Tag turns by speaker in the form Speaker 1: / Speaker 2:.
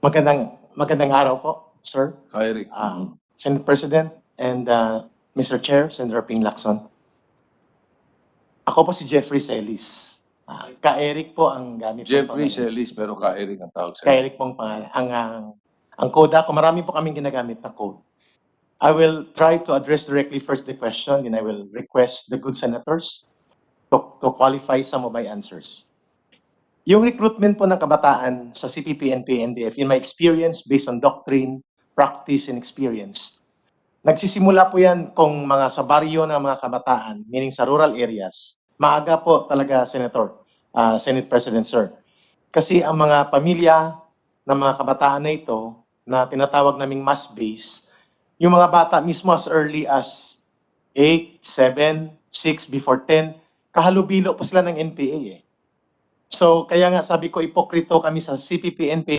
Speaker 1: Magandang araw po, sir.
Speaker 2: Eric.
Speaker 1: Senate President and Mr. Chair, Senator Ping Lacson. Ako po si Jeffrey Celis. Ka-Eric po ang gamit pong
Speaker 2: Jeffrey
Speaker 1: pangalan.
Speaker 2: Celis, pero Eric ang tawag sa'yo.
Speaker 1: Ka-Eric pong pangalan. Ang code ako, marami po kaming ginagamit na code. I will try to address directly first the question, and I will request the good senators to qualify some of my answers. Yung recruitment po ng kabataan sa CPP, NP, NDF, in my experience, based on doctrine, practice, and experience, nagsisimula po yan kung mga sa baryo ng mga kabataan, meaning sa rural areas. Maaga po talaga, Senator, Senate President, sir. Kasi ang mga pamilya ng mga kabataan na ito, na tinatawag naming mass base, yung mga bata mismo as early as 8, 7, 6, before 10, kahalubilo po sila ng NPA eh. So, kaya nga sabi ko, ipokrito kami sa CPP, NPA,